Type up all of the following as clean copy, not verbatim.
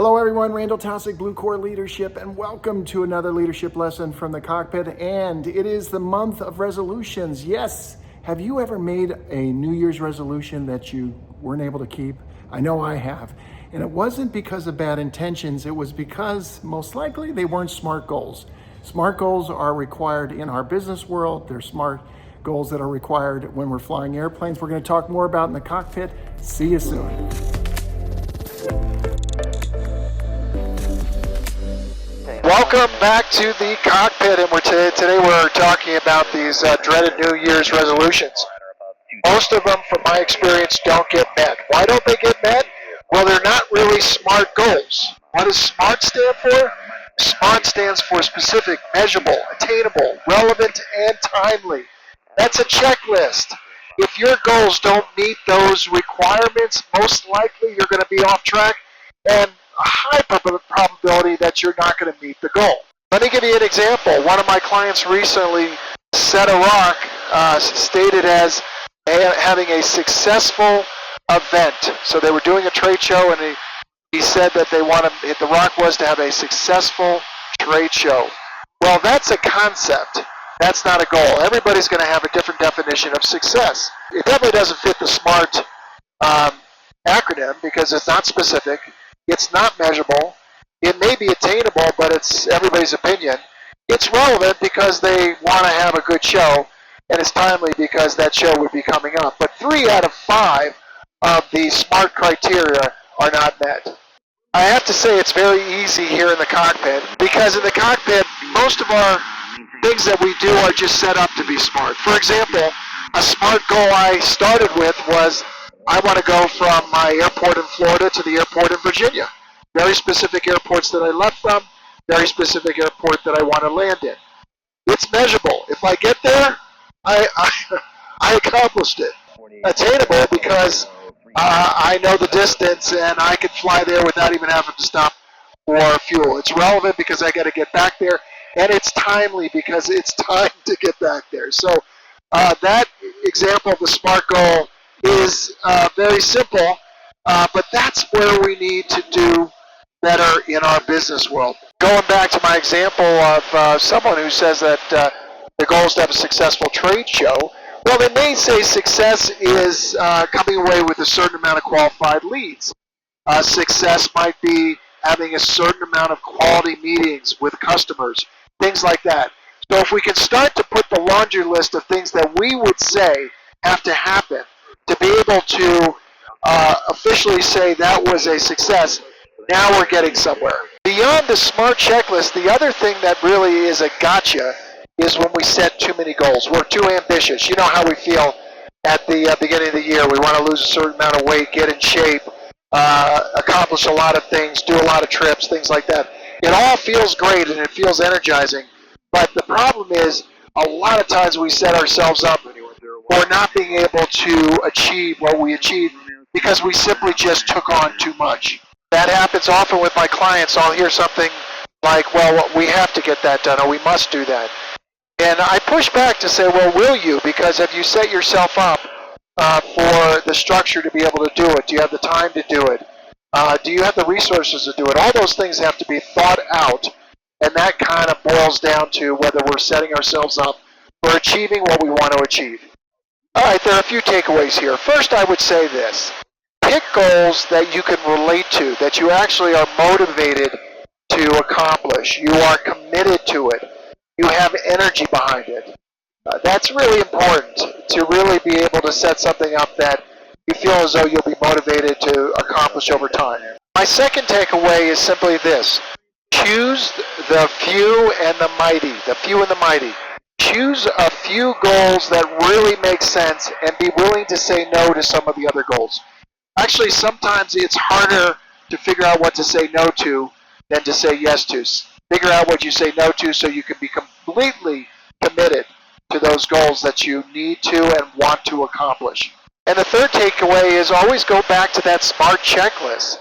Hello everyone, Randall Taussig, Blue Core Leadership, and welcome to another leadership lesson from the Cockpit. And it is the month of resolutions. Yes, have you ever made a New Year's resolution that you weren't able to keep? I know I have. And it wasn't because of bad intentions, it was because most likely they weren't SMART goals. SMART goals are required in our business world. They're SMART goals that are required when we're flying airplanes. We're going to talk more about in the cockpit. See you soon. Welcome back to the cockpit, and today we're talking about these dreaded New Year's resolutions. Most of them, from my experience, don't get met. Why don't they get met? Well, they're not really SMART goals. What does SMART stand for? SMART stands for specific, measurable, attainable, relevant, and timely. That's a checklist. If your goals don't meet those requirements, most likely you're going to be off track, and a high probability that you're not going to meet the goal. Let me give you an example. One of my clients recently set a rock, stated as having a successful event. So they were doing a trade show, and he said that the rock was to have a successful trade show. Well, that's a concept. That's not a goal. Everybody's going to have a different definition of success. It definitely doesn't fit the SMART acronym because it's not specific. It's not measurable. It may be attainable, but it's everybody's opinion. It's relevant because they want to have a good show, and it's timely because that show would be coming up. But 3 out of 5 of the SMART criteria are not met. I have to say it's very easy here in the cockpit because in the cockpit, most of our things that we do are just set up to be SMART. For example, a SMART goal I started with was I want to go from my airport in Florida to the airport in Virginia. Very specific airports that I left from, very specific airport that I want to land in. It's measurable. If I get there, I accomplished it. Attainable because I know the distance and I can fly there without even having to stop for fuel. It's relevant because I got to get back there, and it's timely because it's time to get back there. So that example of the SMART goal is very simple, but that's where we need to do better in our business world. Going back to my example of someone who says that the goal is to have a successful trade show, well, they may say success is coming away with a certain amount of qualified leads. Success might be having a certain amount of quality meetings with customers, things like that. So if we can start to put the laundry list of things that we would say have to happen to be able to officially say that was a success, now we're getting somewhere. Beyond the SMART checklist, the other thing that really is a gotcha is when we set too many goals. We're too ambitious. You know how we feel at the beginning of the year. We want to lose a certain amount of weight, get in shape, accomplish a lot of things, do a lot of trips, things like that. It all feels great and it feels energizing, but the problem is a lot of times we set ourselves up for not being able to achieve what we achieved because we simply just took on too much. That happens often with my clients. I'll hear something like, well, we have to get that done, or we must do that. And I push back to say, well, will you? Because have you set yourself up for the structure to be able to do it? Do you have the time to do it? Do you have the resources to do it? All those things have to be thought out, and that kind of boils down to whether we're setting ourselves up for achieving what we want to achieve. All right, there are a few takeaways here. First, I would say this. Pick goals that you can relate to, that you actually are motivated to accomplish. You are committed to it. You have energy behind it. That's really important to really be able to set something up that you feel as though you'll be motivated to accomplish over time. My second takeaway is simply this. Choose the few and the mighty. The few and the mighty. Choose a few goals that really make sense and be willing to say no to some of the other goals. Actually, sometimes it's harder to figure out what to say no to than to say yes to. Figure out what you say no to so you can be completely committed to those goals that you need to and want to accomplish. And the third takeaway is always go back to that SMART checklist.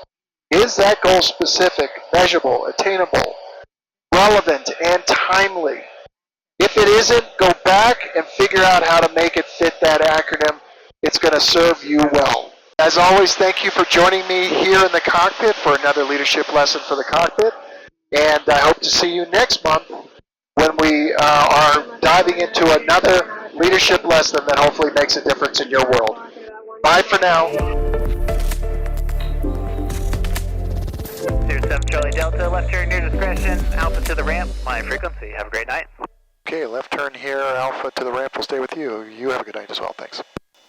Is that goal specific, measurable, attainable, relevant, and timely? If it isn't, go back and figure out how to make it fit that acronym. It's going to serve you well. As always, thank you for joining me here in the cockpit for another leadership lesson for the cockpit. And I hope to see you next month when we are diving into another leadership lesson that hopefully makes a difference in your world. Bye for now. 07 Charlie Delta, left turn near discretion, Alpha to the ramp, my frequency. Have a great night. Okay, left turn here, Alpha to the ramp will stay with you. You have a good night as well, thanks.